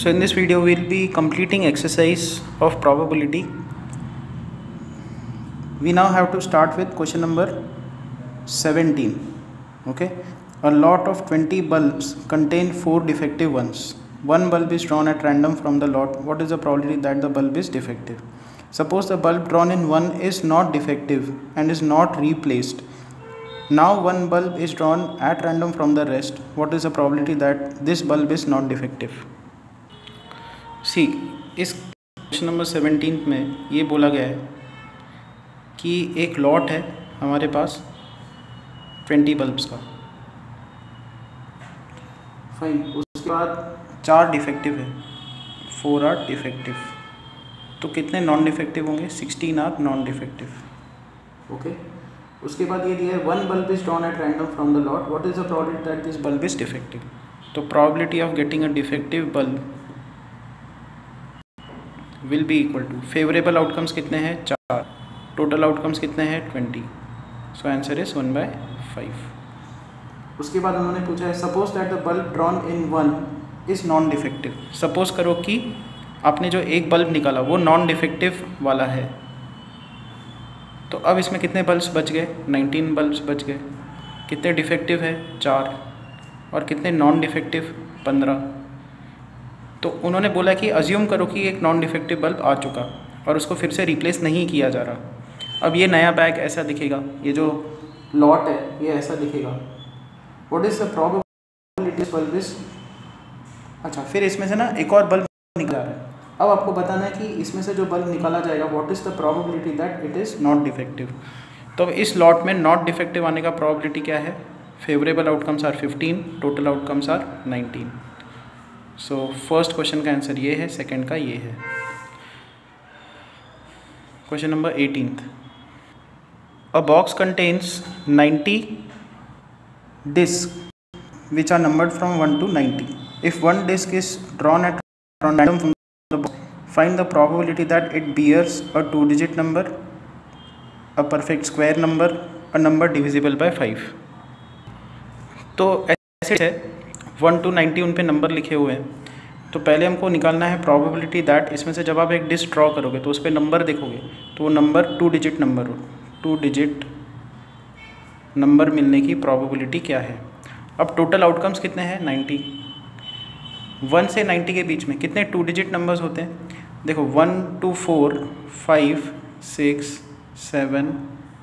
So in this video we'll be completing exercise of probability. We now have to start with question number 17. Okay, a lot of 20 bulbs contain 4 defective ones. One bulb is drawn at random from the lot. What is the probability that the bulb is defective? Suppose the bulb drawn in 1 is not defective and is not replaced. Now one bulb is drawn at random from the rest. What is the probability that this bulb is not defective? सी इस question number 17 में ये बोला गया है कि एक lot है हमारे पास 20 बल्ब्स का, फाइन। उसके बाद 4 डिफेक्टिव है, 4 आर डिफेक्टिव। तो कितने नॉन डिफेक्टिव होंगे? 16 आर नॉन डिफेक्टिव। ओके, उसके बाद ये दिया है one bulb is drawn at random from the lot. What is the probability that this bulb is defective? तो probability of getting a defective bulb will be equal to, favourable outcomes कितने हैं? 4, total outcomes कितने हैं? 20। So answer is 1/5। उसके बाद उन्होंने पूछा है suppose that the bulb drawn in 1 is non defective. Suppose करो कि आपने जो एक बल्ब निकाला वो नॉन डिफेक्टिव वाला है, तो अब इसमें कितने बल्ब्स बच गए? 19 बल्ब्स बच गए। कितने डिफेक्टिव है? 4। और कितने नॉन डिफेक्टिव? 15। तो उन्होंने बोला कि अज्यूम करो कि एक नॉन डिफेक्टिव बल्ब आ चुका और उसको फिर से रिप्लेस नहीं किया जा रहा। अब ये नया बैग ऐसा दिखेगा, ये जो लॉट है ये ऐसा दिखेगा। What is the probability bulb is, अच्छा फिर इसमें से ना एक और बल्ब निकला है। अब आपको बताना है कि इसमें से जो बल्ब निकाला जाएगा what is the probability that it is not defective. तो इस लॉट में नॉट डिफेक्टिव आने का प्रोबेबिलिटी क्या है? Favourable outcomes are 15, total outcomes are 19। So first question का आंसर ये है, सेकंड का ये है। Question number 18, a box contains 90 discs which are numbered from 1 to 90. If one disc is drawn at random from the box, find the probability that it bears a 2-digit number, a perfect square number, a number divisible by 5. तो ऐसे है 1 to 90 उन पे number लिखे हुए हैं। तो पहले हमको निकालना है प्रोबेबिलिटी दैट इसमें से जब आप एक डिस्क ड्रॉ करोगे तो उस पर नंबर देखोगे तो वो नंबर 2 डिजिट नंबर हो। 2 डिजिट नंबर मिलने की प्रोबेबिलिटी क्या है? अब टोटल आउटकम्स कितने हैं? 90। 1 से 90 के बीच में कितने 2 डिजिट नंबर्स होते हैं? देखो 1 2 4 5 6 7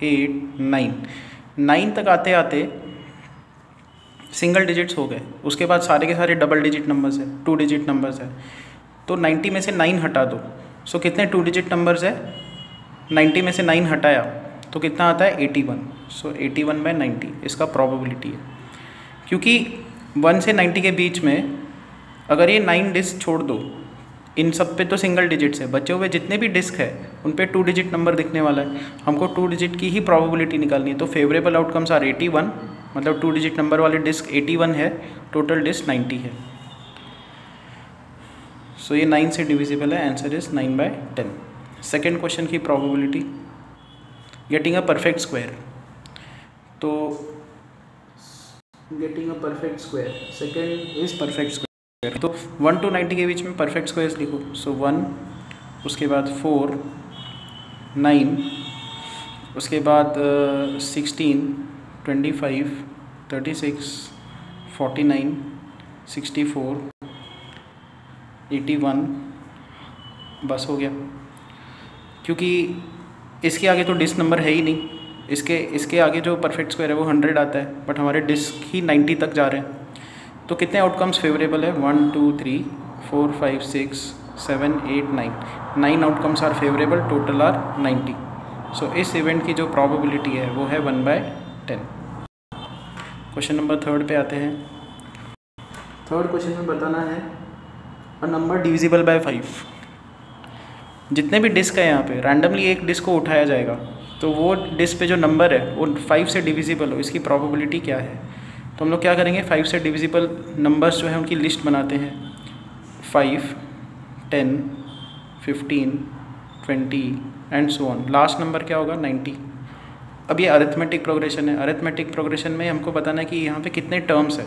8 9 9 तक आते आते सिंगल डिजिट्स हो गए। उसके बाद सारे के सारे डबल डिजिट नंबर्स है, 2 डिजिट नंबर्स है। तो 90 में से 9 हटा दो। सो कितने 2 डिजिट नंबर्स है? 90 में से 9 हटाया तो कितना आता है? 81। सो 81/90 इसका प्रोबेबिलिटी है। क्योंकि 1 से 90 के बीच में अगर ये 9 डिस्क छोड़ दो, इन सब पे तो सिंगल डिजिट्स है, बचे हुए जितने भी डिस्क है उन पे 2 डिजिट नंबर दिखने वाला है। हमको 2 डिजिट की ही प्रोबेबिलिटी निकालनी है। तो फेवरेबल आउटकम्स आर 81, मतलब 2 डिजिट नंबर वाले डिस्क 81 है, टोटल डिस्क 90 है। सो ये 9 से डिविजिबल है, आंसर इज 9/10। सेकेंड क्वेश्चन की probability getting a perfect square. तो getting a perfect square, second is perfect square. तो 1 to 90 के बीच में परफेक्ट स्क्वायर्स लिखो। सो 1, उसके बाद 4 9, उसके बाद 16 25 36 49 64 81, बस हो गया। क्योंकि इसके आगे तो डिस्क नंबर है ही नहीं, इसके आगे जो परफेक्ट स्क्वायर है वो 100 आता है, बट हमारे डिस्क ही 90 तक जा रहे हैं। तो कितने आउटकम्स फेवरेबल है? 1 2 3 4 5 6 7 8 9 9 outcomes are favourable, total are 90। So इस इवेंट की जो प्रोबेबिलिटी है वो है 1/10। क्वेश्चन नंबर 3 पे आते हैं। थर्ड क्वेश्चन में बताना है अ नंबर डिविजिबल बाय 5। जितने भी डिस्क है यहाँ पे रैंडमली एक डिस्क को उठाया जाएगा, तो वो डिस्क पे जो नंबर है वो 5 से डिविजिबल हो, इसकी प्रोबेबिलिटी क्या है? तो हम लोग क्या करेंगे? 5 से डिविजिबल नंबर्स जो है उनकी लिस्ट बनाते हैं। 5 10 15 20 and so on. Last number क्या होगा? 90। अब ये अरिथमेटिक प्रोग्रेशन है। अरिथमेटिक प्रोग्रेशन में हमको बताना है कि यहाँ पे कितने टर्म्स है।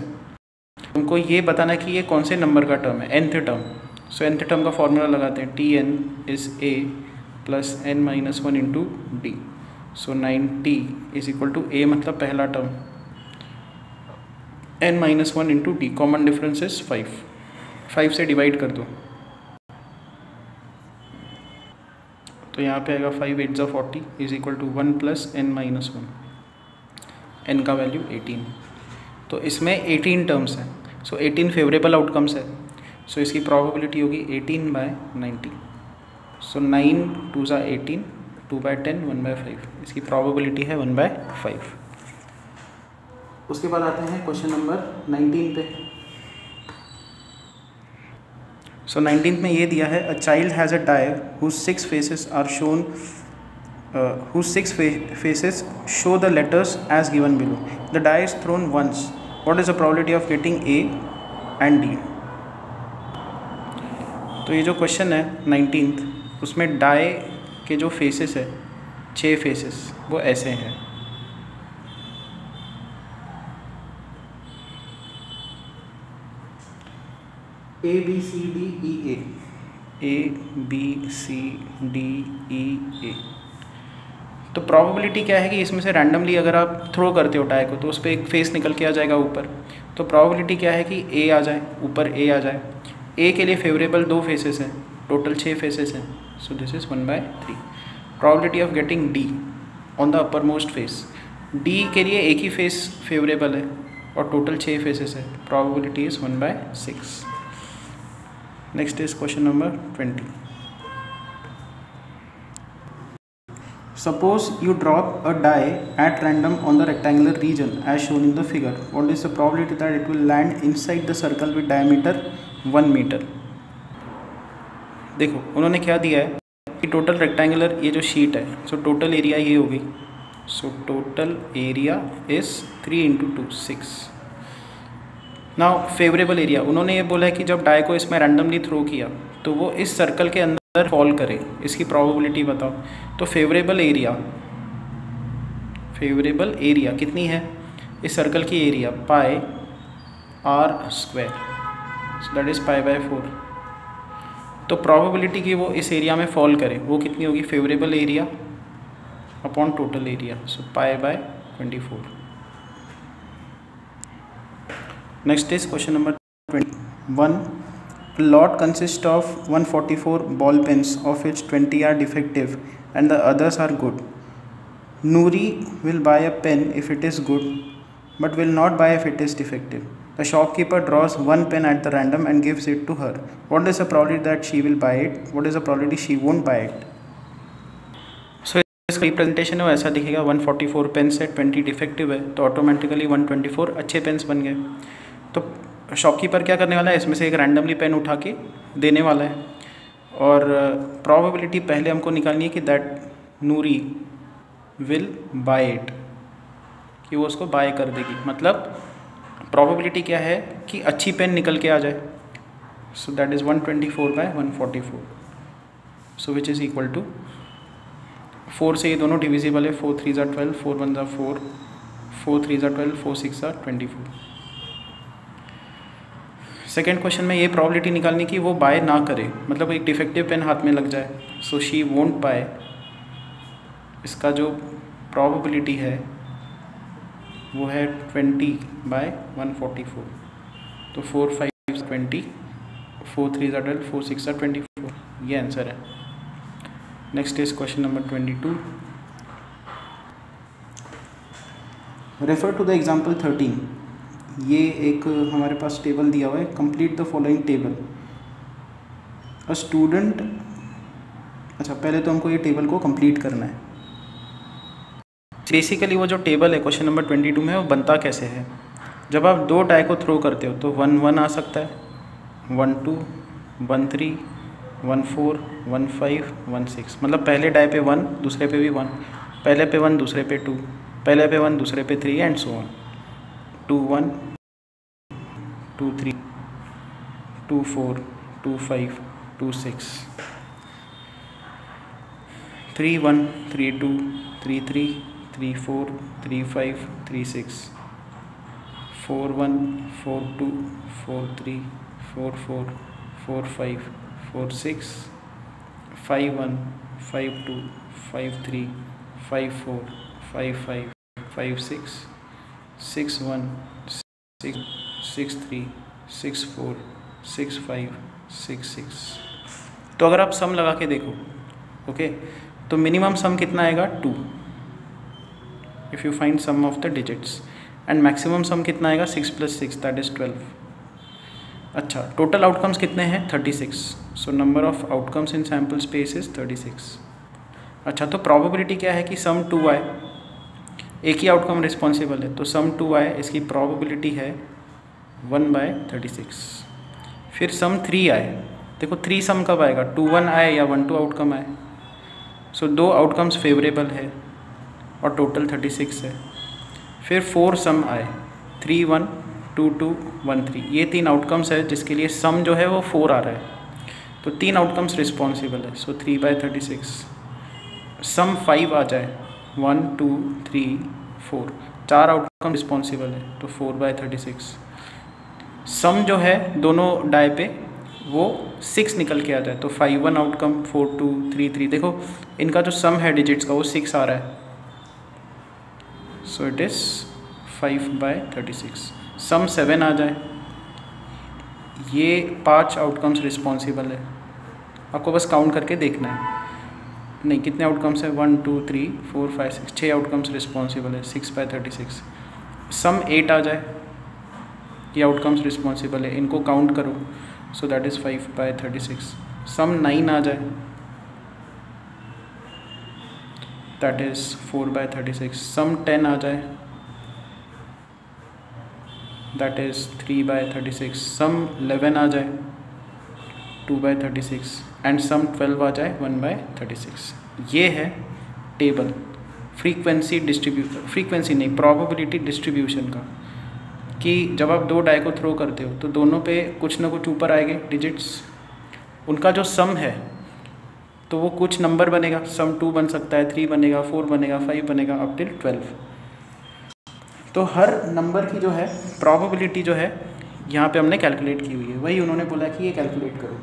हमको ये बताना है कि ये कौन से नंबर का टर्म है, nth term. So nth term का फॉर्मूला लगाते हैं, T N is A plus n minus 1 into D. So 9t is equal to a मतलब पहला term, n minus 1 into D, common difference is 5 से divide कर दो तो यहाँ पे आएगा 5 8 ज़ा 40 is equal to 1 plus n minus 1, n का वैल्यू 18। तो इसमें 18 टर्म्स हैं, सो 18 फेवरेबल आउटकम्स है, सो इसकी प्रोबेबिलिटी होगी 18/90। सो 9 2 ज़ा 18, 2/10, 1/5, इसकी प्रोबेबिलिटी है 1/5। उसके बाद आते हैं क्वेश्चन नंबर 19 पे। सो 19th में ये दिया है, a child has a die whose 6 faces are shown, whose 6 faces show the letters as given below. The die is thrown once. What is the probability of getting A and D? तो ये जो question है 19th, उसमें die के जो faces है 6 faces वो ऐसे हैं। A B C D E A, A B C D E A। तो प्रोबेबिलिटी क्या है कि इसमें से रैंडमली अगर आप थ्रो करते हो डाई को तो उस पर एक फेस निकल के आ जाएगा ऊपर। तो प्रोबेबिलिटी क्या है कि A आ जाए, ऊपर A आ जाए। A के लिए फेवरेबल 2 फेसेस हैं, टोटल 6 फेसेस हैं, so this is 1/3। Probability of getting D on the upper most face, D के लिए एक ही फेस फेवरेबल है और टोटल 6 फेसेस है, probability is 1/6। Next is question number 20. Suppose you drop a die at random on the rectangular region as shown in the figure. What is the probability that it will land inside the circle with diameter 1 meter? देखो उन्होंने क्या दिया है कि total rectangular ये जो sheet है, so total area ये होगी, so total area is 3 × 2 6। Now favourable area, उन्होंने ये बोला है कि जब डाई को इसमें रैंडमली थ्रो किया तो वो इस सर्कल के अंदर फॉल करे, इसकी प्रोबेबिलिटी बताओ। तो फेवरेबल एरिया कितनी है इस सर्कल की, area pi r square, so that is π/4। तो प्रोबेबिलिटी कि वो इस एरिया में फॉल करे वो कितनी होगी, favourable area upon total area, so π/24। Next is question number 21. A lot consists of 144 ball pens, of which 20 are defective and the others are good. Noori will buy a pen if it is good, but will not buy if it is defective. The shopkeeper draws one pen at the random and gives it to her. What is the probability that she will buy it? What is the probability she won't buy it? So इसका representation है वो ऐसा दिखेगा, 144 pens है, 20 defective है, तो automatically 124 अच्छे pens बन गए। तो शॉपकीपर क्या करने वाला है, इसमें से एक रैंडमली पेन उठा के देने वाला है, और प्रोबेबिलिटी पहले हमको निकालनी है कि that Noori will buy it, कि वो उसको बाय कर देगी। मतलब प्रोबेबिलिटी क्या है कि अच्छी पेन निकल के आ जाए, so that is 124/144, so which is equal to 4 से ये दोनों डिविजिबल है, 4 3 ज़ा 12, 4 1 ज़ा 4, 4 3 ज़ा 12, 4 6 ज़ा 24। सेकेंड क्वेश्चन में ये प्रोबेबिलिटी निकालनी कि वो बाय ना करे, मतलब एक डिफेक्टिव पेन हाथ में लग जाए, सो शी वोंट बाय। इसका जो प्रोबेबिलिटी है वो है 20/144, तो 4 5 20, 4 3 ज़ा 12, 4 6 ज़ा 24, ये आंसर है। Next is question number 22। Refer to the example 13। ये एक हमारे पास टेबल दिया हुआ है, complete the following table. A student, अच्छा पहले तो हमको ये टेबल को कंप्लीट करना है। बेसिकली वो जो टेबल है क्वेश्चन नंबर 22 में वो बनता कैसे है, जब आप 2 डाई को थ्रो करते हो तो 1 1 आ सकता है, 1 2 1 3 1 4 1 5 1 6, मतलब pहले डाई पे 1 दूसरे पे भी 1, पहले पे 1 दूसरे पे 2, पहले पे 1 दूसरे पे 3 एंड सो ऑन, 2 1 2 3 2 4 2 5 2 6 3 1 3 2 3 3 3 4 3 5 3 6 4 1 4 2 4 3 4 4 4 5 4 6, 5 1, 5 2, 5 3, 5 4, 5 5, 5 6, 6 1, 6 6 3, 6 4, 6 5, 6 6। तो अगर आप सम लगा के देखो, ओके, तो मिनिमम सम कितना आएगा 2 if you find sum of the digits, and maximum sum कितना आएगा 6 + 6 दैट इज़ 12। अच्छा, टोटल आउटकम्स कितने हैं 36, so number of outcomes in sample space is 36। अच्छा, तो प्रोबेबिलिटी क्या है कि सम 2 आए, एक ही आउटकम रिस्पॉन्सिबल है, तो सम 2 आए, इसकी प्रोबेबिलिटी है 1/36। फिर सम 3 आए, देखो 3 सम कब आएगा, 2 1 आए या 1 2 आउटकम आए, सो 2 आउटकम्स फेवरेबल है और टोटल 36 है। फिर 4 सम आए, 3 1, 2 2, 1 3, ये 3 आउटकम्स है जिसके लिए सम जो है वो 4 आ रहा है, तो 3 आउटकम्स रिस्पॉन्सिबल है, सो 3/36। सम 5 आ जाए, 1 2 3 4, 4 आउटकम रिस्पॉन्सिबल है, तो 4/36। सम जो है दोनों डाई पे वो 6 निकल के आ जाए, तो 5 1 आउटकम, 4 2 3 3, देखो इनका जो सम है डिजिट्स का वो 6 आ रहा है, सो इट इज़ 5/36। सम 7 आ जाए, ये 5 आउटकम्स रिस्पॉन्सिबल है, आपको बस काउंट करके देखना है, नहीं कितने आउटकम्स है 1 2 3 4 5 6, 6 आउटकम्स रिस्पॉन्सिबल है, 6/36। सम 8 आ जाए, ये आउटकम्स रिस्पॉन्सिबल है, इनको काउंट करो, सो दैट इज़ 5/36। सम 9 आ जाए, दैट इज़ 4/36। सम 10 आ जाए, दैट इज़ 3/36। सम 11 आ जाए, 2/36, एंड सम 12 आ जाए, 1/36। ये है टेबल फ्रीक्वेंसी नहीं, प्रोबेबिलिटी डिस्ट्रीब्यूशन का, कि जब आप 2 डाई को थ्रो करते हो तो दोनों पे कुछ ना कुछ ऊपर आएंगे डिजिट्स, उनका जो सम है तो वो कुछ नंबर बनेगा, सम 2 बन सकता है, 3 बनेगा, 4 बनेगा, 5 बनेगा, अप टिल 12। तो हर नंबर की जो है प्रोबेबिलिटी जो है यहाँ पे हमने कैलकुलेट की हुई है, वही उन्होंने बोला कि ये कैलकुलेट करो।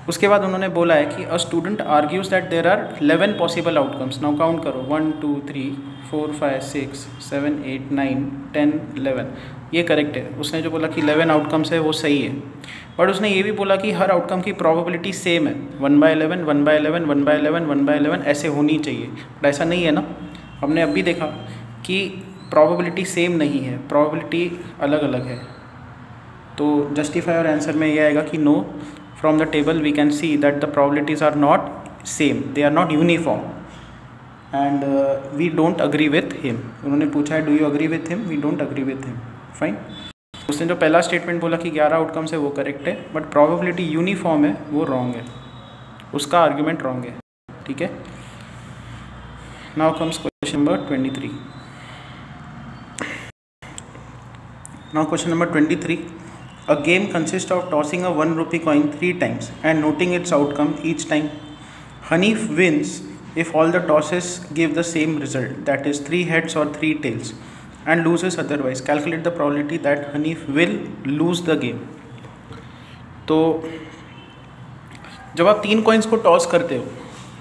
उसके बाद उन्होंने बोला है कि a student argues that there are 11 possible outcomes. Now count करो, 1 2 3 4 5 6 7 8 9 10 11, ये करेक्ट है। उसने जो बोला कि 11 आउटकम्स है वो सही है, बट उसने ये भी बोला कि हर आउटकम की प्रोबेबिलिटी सेम है, 1/11 1/11 1/11 1/11 ऐसे होनी चाहिए, बट ऐसा नहीं है ना। हमने अभी देखा कि प्रोबेबिलिटी सेम नहीं है, प्रोबेबिलिटी अलग अलग है। तो जस्टिफाई और आंसर में ये आएगा कि no, from the table we can see that the probabilities are not same, they are not uniform, and we don't agree with him। उन्होंने पूछा है do you agree with him, we don't agree with him, fine। उसने जो पहला statement बोला कि 11 outcomes है वो करेक्ट है, बट प्रोबेबिलिटी यूनिफॉर्म है वो रॉन्ग है, उसका आर्ग्यूमेंट रॉन्ग है, ठीक है। Now comes question number 23। Now question number 23, a game consists of tossing a 1 rupee coin 3 times and noting its outcome each time. Hanif wins if all the tosses give the same result, that is 3 heads or 3 tails, and loses otherwise. Calculate the probability that Hanif will lose the game. तो जब आप 3 coins को toss करते हो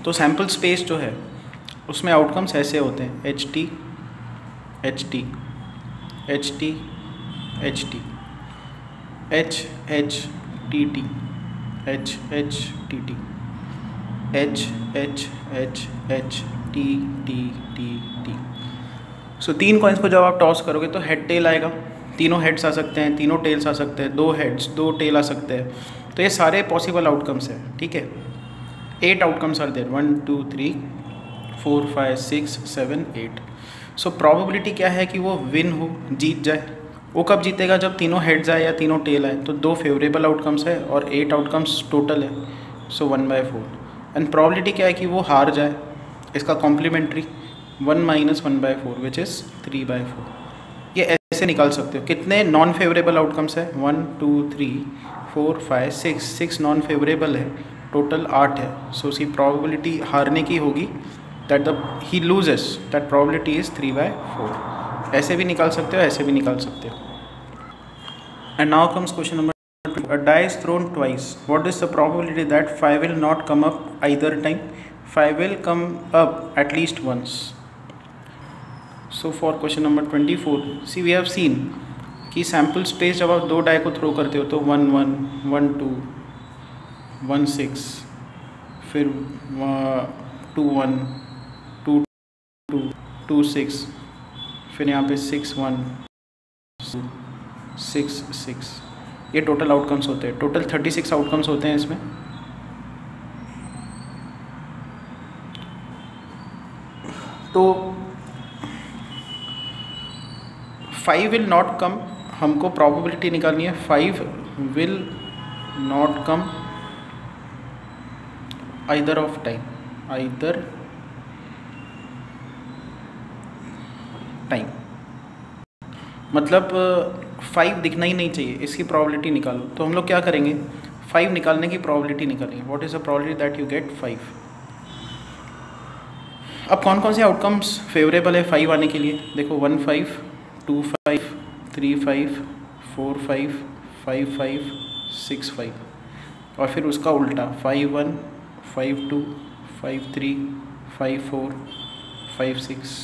तो sample space जो है उसमें आउटकम्स ऐसे होते हैं, H T H T H T H T H H T T H H T T H H H H T T T T. So 3 coins को जब आप टॉस करोगे तो हेड टेल आएगा, तीनों हेड्स आ सकते हैं, तीनों टेल्स आ सकते हैं, 2 हेड्स 2 टेल आ सकते हैं, तो ये सारे पॉसिबल आउटकम्स हैं, ठीक है। 8 outcomes are there, 1 2 3 4 5 6 7 8। So probability क्या है कि वो विन हो, जीत जाए। वो कब जीतेगा, जब तीनों हेड्स आए या तीनों टेल आए, तो 2 फेवरेबल आउटकम्स है और 8 आउटकम्स टोटल है, सो 1/4। एंड प्रोबेबिलिटी क्या है कि वो हार जाए, इसका कॉम्प्लीमेंट्री 1 - 1/4 विच इज़ 3/4। ये ऐसे निकाल सकते हो। कितने नॉन फेवरेबल आउटकम्स है, 1 2 3 4 5 6 नॉन फेवरेबल है, टोटल 8 है। सो उसकी प्रोबेबिलिटी हारने की होगी that he loses, that probability is 3/4। ऐसे भी निकाल सकते हो, ऐसे भी निकाल सकते हो। And now comes question number 2. A die is thrown twice. What is the probability that 5 will not come up either time? 5 will come up at least once. So for question number 24, see we have seen कि sample space जब आप दो die को throw करते हो तो 1 1 1 2 1 6 फिर 2 1 2 2 2 6 फिर यहाँ पे 6 1 6 6, ये टोटल आउटकम्स होते हैं. टोटल 36 आउटकम्स होते हैं इसमें. तो 5 विल नॉट कम, हमको प्रोबेबिलिटी निकालनी है. 5 will not come either of time, either time मतलब 5 दिखना ही नहीं चाहिए, इसकी प्रोबेबिलिटी निकालो. तो हम लोग क्या करेंगे, 5 निकालने की प्रोबेबिलिटी निकालेंगे. What is the probability that you get 5. अब कौन कौन से आउटकम्स फेवरेबल है 5 आने के लिए, देखो 1 5 2 5 3 5 4 5 5 5 6 5, और फिर उसका उल्टा 5 1 5 2 5 3 5 4 5 6.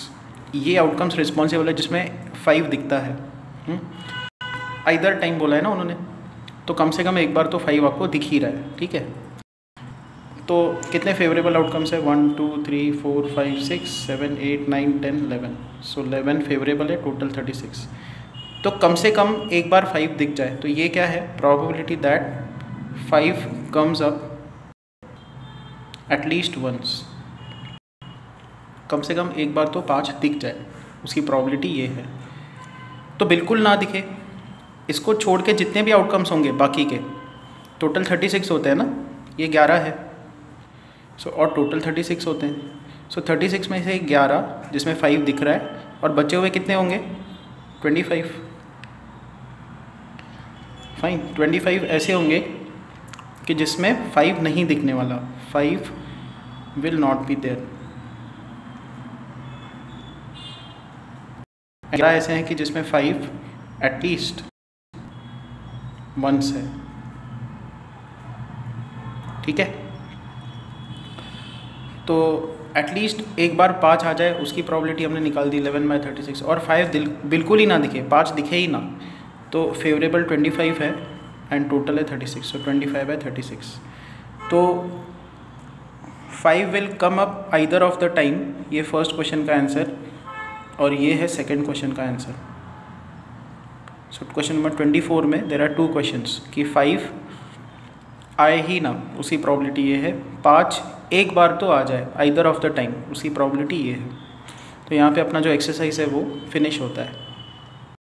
ये आउटकम्स रिस्पॉन्सिबल है जिसमें 5 दिखता है. आइदर टाइम बोला है ना उन्होंने, तो कम से कम एक बार तो 5 आपको दिख ही रहा है. ठीक है, तो कितने फेवरेबल आउटकम्स है 1 2 3 4 5 6 7 8 9 10 11. सो 11 फेवरेबल है, टोटल 36. तो कम से कम एक बार 5 दिख जाए, तो ये क्या है, probability that 5 comes up at least once. कम से कम एक बार तो 5 दिख जाए, उसकी प्रोबेबिलिटी ये है. तो बिल्कुल ना दिखे, इसको छोड़ के जितने भी आउटकम्स होंगे बाकी के, टोटल 36 होते हैं ना, ये 11 है. सो और टोटल 36 होते हैं. सो 36 में से 11 जिसमें 5 दिख रहा है, और बचे हुए कितने होंगे 25. फाइन, 25 ऐसे होंगे कि जिसमें 5 नहीं दिखने वाला, 5 विल नॉट बी देयर. 11 ऐसे हैं कि जिसमें 5 एटलीस्ट वंस है. ठीक है, तो एटलीस्ट एक बार 5 आ जाए, उसकी प्रोबेबिलिटी हमने निकाल दी 11/36. और 5 बिल्कुल ही ना दिखे, 5 दिखे ही ना, तो फेवरेबल 25 है एंड टोटल है 36. सो 25/36. तो 5 will come up either of the time, ये फर्स्ट क्वेश्चन का आंसर, और ये है सेकंड क्वेश्चन का आंसर. सो क्वेश्चन नंबर 24 में देयर आर 2 क्वेश्चंस कि 5 आए ही ना, उसकी प्रोबेबिलिटी ये है. 5 एक बार तो आ जाए आइदर ऑफ द टाइम, उसकी प्रोबेबिलिटी ये है. तो यहाँ पे अपना जो एक्सरसाइज है वो फिनिश होता है.